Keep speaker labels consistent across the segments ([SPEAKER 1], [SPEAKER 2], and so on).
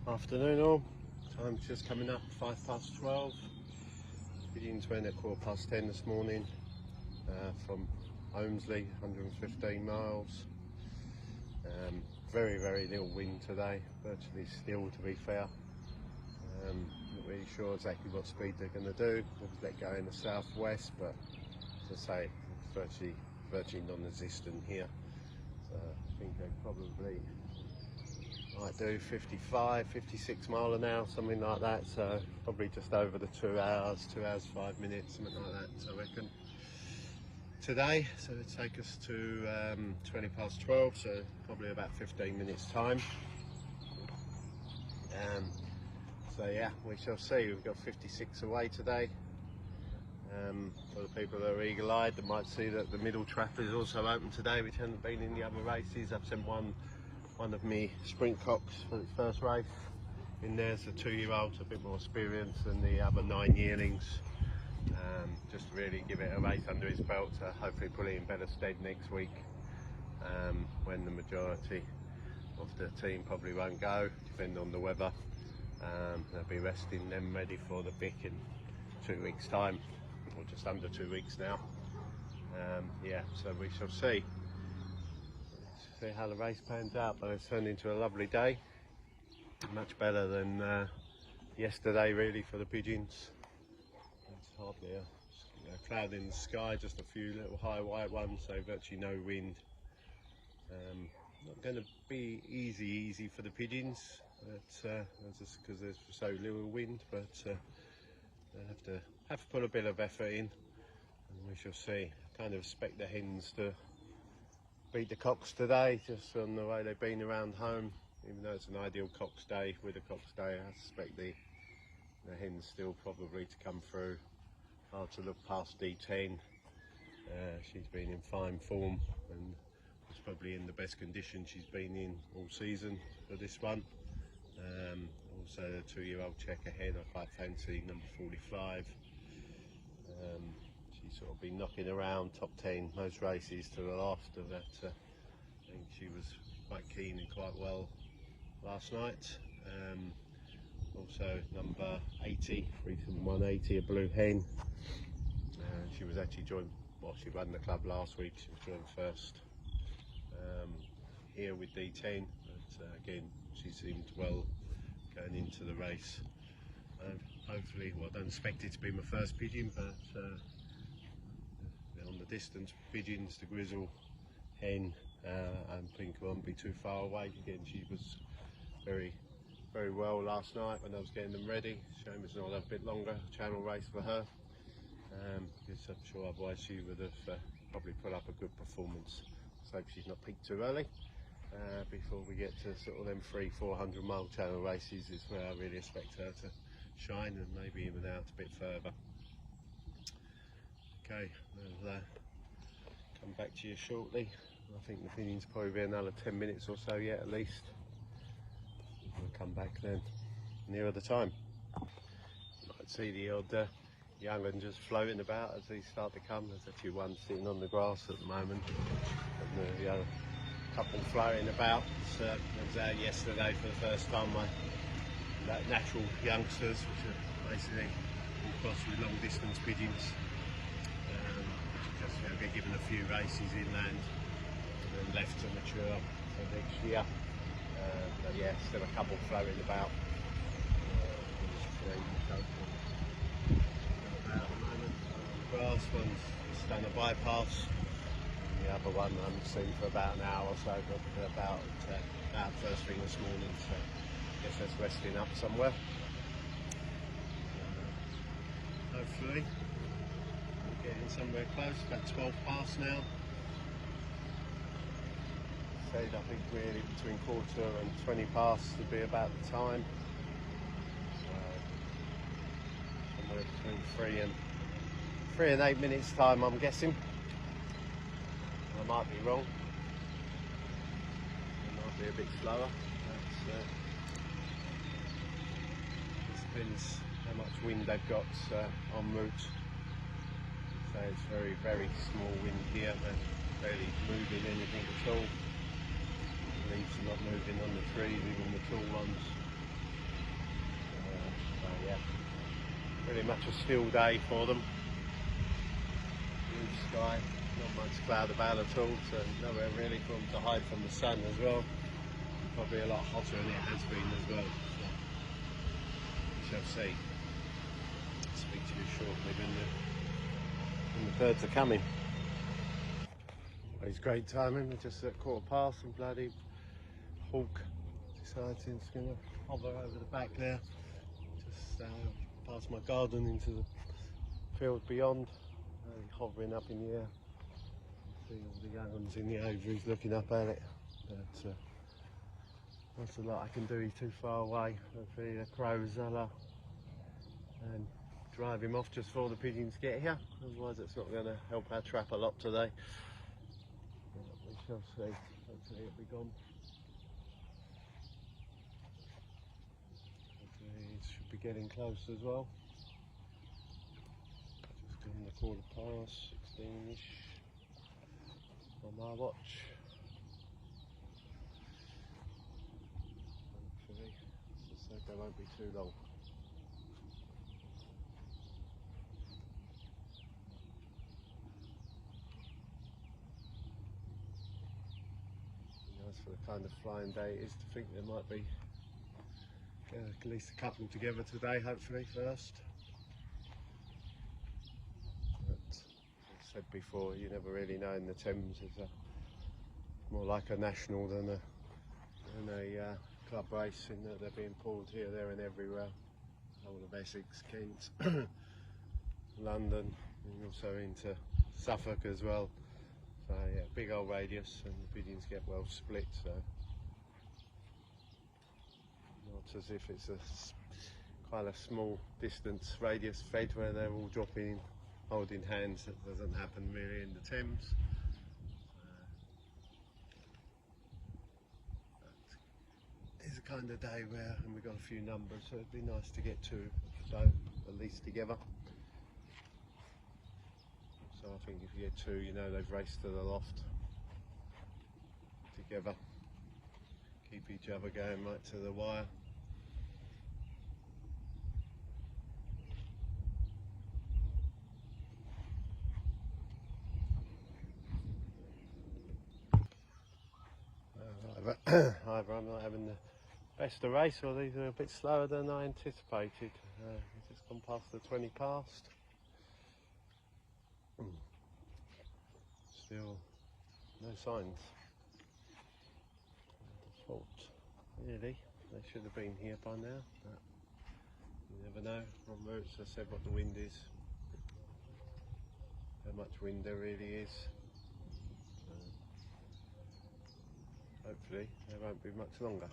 [SPEAKER 1] Afternoon all, time's just coming up 12:05. Pigeons went at 10:15 this morning from Holmsley, 115 miles. Very little wind today, virtually still to be fair. Not really sure exactly what speed they're going to do. They've let go in the southwest, but as I say, it's virtually non-existent here. So I think they probably might do 55, 56 mile an hour, something like that. So probably just over the 2 hours, 2 hours 5 minutes, something like that, I reckon. Today, so it'll take us to 12:20, so probably about 15 minutes time. So yeah, we shall see. We've got 56 away today. For the people that are eagle-eyed, they might see that the middle trap is also open today, which hasn't been in the other races. I've sent one of me sprint cocks for its first race. In there's a 2-year-old, a bit more experience than the other 9 yearlings. Just to really give it a race under his belt to hopefully put it in better stead next week, when the majority of the team probably won't go, depending on the weather. They'll be resting them ready for the Vic in 2 weeks time, or just under 2 weeks now. Yeah, so we shall see how the race pans out, but it's turned into a lovely day, much better than yesterday really for the pigeons. It's hardly a cloud in the sky, just a few little high white ones, so virtually no wind. Not going to be easy for the pigeons, but just because there's so little wind, but they have to put a bit of effort in, and we shall see. I kind of expect the hens to beat the cocks today, just on the way they've been around home. Even though it's an ideal cocks day, with a cocks day, I suspect the hens still probably to come through. Hard to look past D10. She's been in fine form and was probably in the best condition she's been in all season for this one. Also the 2-year-old check ahead, I quite fancy number 45. She's sort of been knocking around top 10 most races to the last of that. I think she was quite keen and quite well last night. Also number 80, recent 180, a blue hen. She was actually joined, well, she ran the club last week, she was joined first here with D10, but again she seemed well going into the race. Hopefully, well, I don't expect it to be my first pigeon, but on the distance pigeons, the grizzle hen, I think won't be too far away. Again, she was very well last night when I was getting them ready. Shame it's not a bit longer channel race for her, because I'm sure otherwise she would have probably put up a good performance. So hope she's not peaked too early before we get to sort of them 300-400 mile channel races is where I really expect her to shine, and maybe even out a bit further. Okay, I'll come back to you shortly. I think the pigeons probably be another 10 minutes or so yet at least. We'll come back then nearer the time. You might see the odd young one just floating about as they start to come. There's actually one sitting on the grass at the moment, and the other couple floating about. So I was out yesterday for the first time. That natural youngsters, which are basically crossed with long distance pigeons, which just get given a few races inland and then left to mature for next year. But yeah, still a couple floating about. About at the moment. The grass one's just done a bypass. The other one I haven't seen for about an hour or so, but about first thing this morning, so I guess that's resting up somewhere. Hopefully we're getting somewhere close, about 12 past now. Said I think really between 15 and 20 past would be about the time. Somewhere between 3 and 8 minutes time, I'm guessing. I might be wrong. It might be a bit slower. It depends how much wind they've got en route. So it's very small wind here. They're barely moving anything at all. The leaves are not moving on the trees, even the tall ones. pretty much a still day for them. Blue sky, not much cloud about at all, so nowhere really for them to hide from the sun as well. Probably a lot hotter than it has been as well. So we shall see. I'll speak to you shortly when the birds are coming. It's great timing. We're just at 15:15 and bloody hawk decides he's going to hover over the back there, just past my garden into the field beyond, hovering up in the air. See all the young ones in the aviaries looking up at it. But that's a lot I can do. He's too far away. Hopefully the crows will and drive him off just before the pigeons get here. Otherwise it's not going to help our trap a lot today. We shall see. Hopefully it'll be gone. Hopefully it should be getting close as well. Just gone the 15:15, 16ish on my watch. Hopefully, as I said, they won't be too long. For the kind of flying day it is, to think there might be at least a couple together today, hopefully first. But as I said before, you never really know in the Thames. It's more like a national than a club race, in that they're being pulled here, there and everywhere. Whole of Essex, Kent, London, and also into Suffolk as well. So yeah, big old radius, and the pigeons get well split, so not as if it's a quite a small distance radius fed where they're all dropping in, holding hands. That doesn't happen really in the Thames. But it's a kind of day where, and we've got a few numbers, so it'd be nice to get two, so at least together. So I think if you get two, you know they've raced to the loft together. Keep each other going right to the wire. Either I'm not having the best of race, or these are a bit slower than I anticipated. We've just gone past the 20 past. Still no signs. Fault, really. They should have been here by now, but you never know. On routes, I said what the wind is, how much wind there really is. Hopefully there won't be much longer.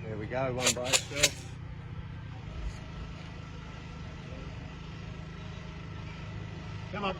[SPEAKER 1] There we go, one by itself. Come on.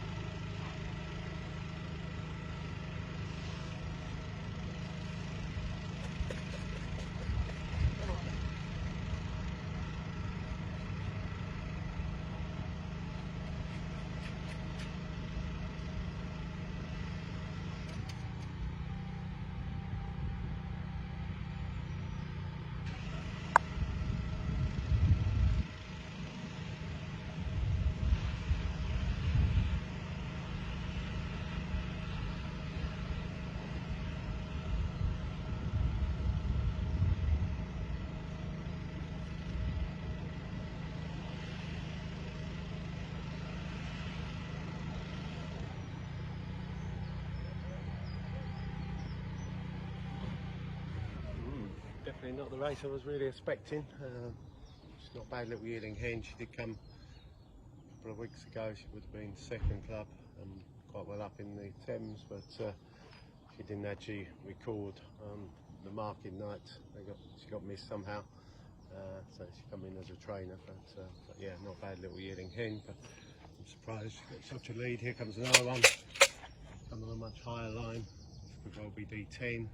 [SPEAKER 1] Definitely not the race I was really expecting. She's not a bad little yearling hen. She did come a couple of weeks ago. She would have been second club and quite well up in the Thames, but she didn't actually record the marking night. She got missed somehow, so she come in as a trainer. But yeah, not a bad little yearling hen. But I'm surprised she got such a lead. Here comes another one. come on a much higher line. This could well be D10.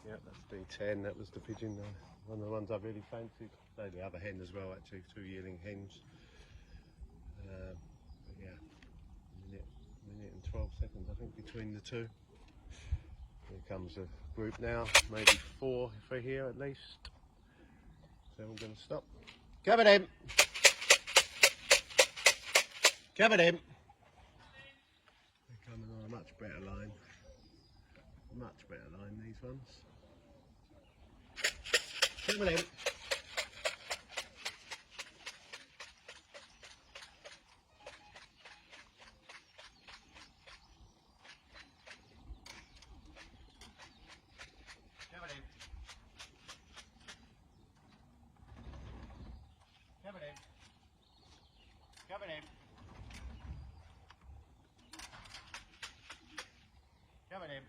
[SPEAKER 1] Yeah, that's D10. That was the pigeon, one of the ones I really fancied. So the other hen as well, actually, 2 yearling hens. But yeah, minute and 12 seconds, I think, between the two. Here comes a group now, maybe 4 if we're here at least. So I'm going to stop. Cover them! Cover them! They're coming on a much better line. Much better line, these ones. Cover them! Cover them! Cover them! Cover them! Cover them!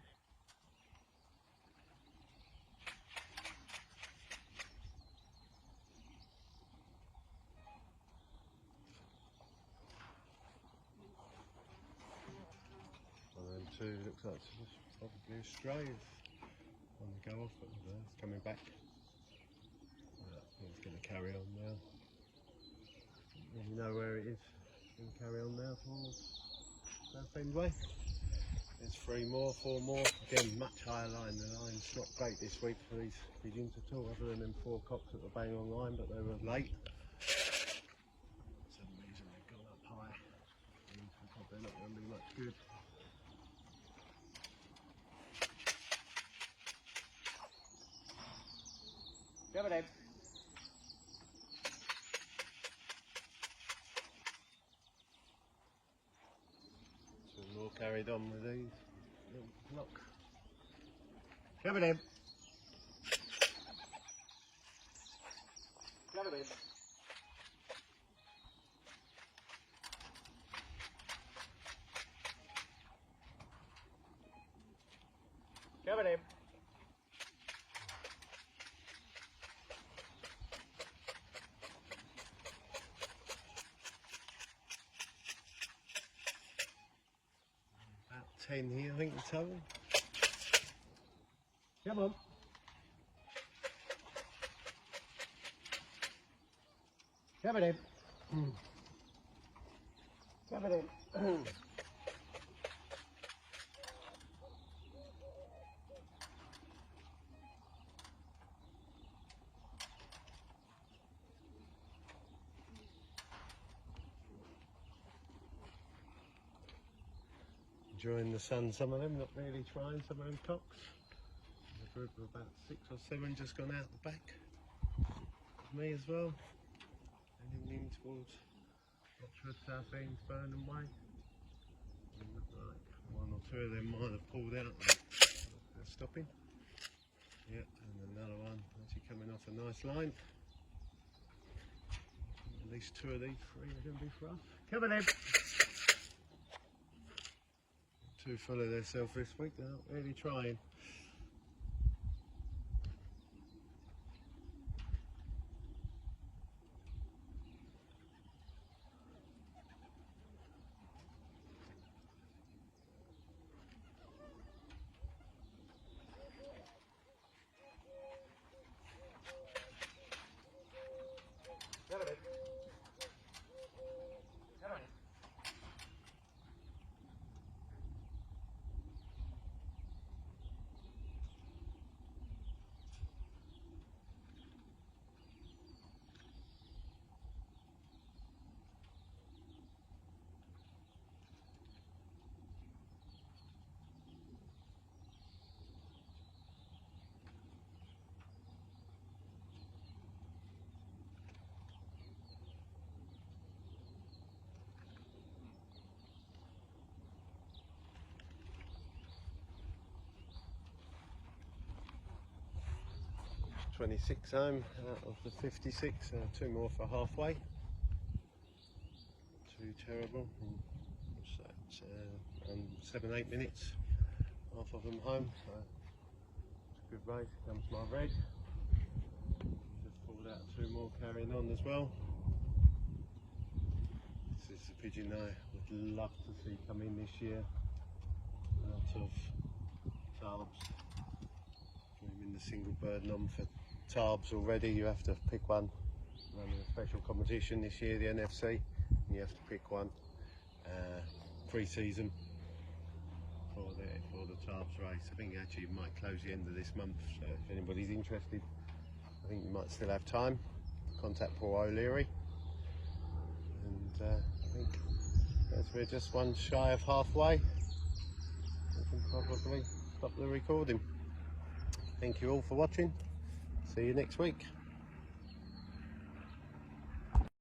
[SPEAKER 1] Two looks like it's probably a stray on the go off, but it's coming back. It's going to carry on now. You know where it is. It's going to carry on now towards South End Way. There's 3 more, 4 more. Again, much higher line. The line's not great this week for these pigeons at all, other than them 4 cocks that were bang on line, but they were late. For some reason they've gone up high. They're not going to be much good. Cover them. 2 more carried on with these. Little block. Cover them. Cover them. Cover them. About 10 here, I think, the total. Come on. Cover them. Cover them. Enjoying the sun, some of them, not really trying, some of them cocks. A group of about 6 or 7 just gone out the back. Me as well. Heading in towards Oxford, South End, Burnham Way. It looked like 1 or 2 of them might have pulled out. They're stopping. Yeah, and another one actually coming off a nice line. At least 2 of these 3 are going to be for us. Cover them! Too full of themselves this week, they're not really trying. 26 home out of the 56, 2 more for halfway. Too terrible. What's that? 7-8 minutes, half of them home. So it's a good race. Here comes my red. Just pulled out 2 more carrying on as well. This is the pigeon I would love to see come in this year out of Tarbs. I'm in the single bird nom for Tarbs already. You have to pick one. Running a special competition this year, the NFC, and you have to pick one pre-season for the Tarbs race. I think actually it might close the end of this month, so if anybody's interested, I think you might still have time. Contact Paul O'Leary, and I think as we're just one shy of halfway, we can probably stop the recording. Thank you all for watching. See you next week.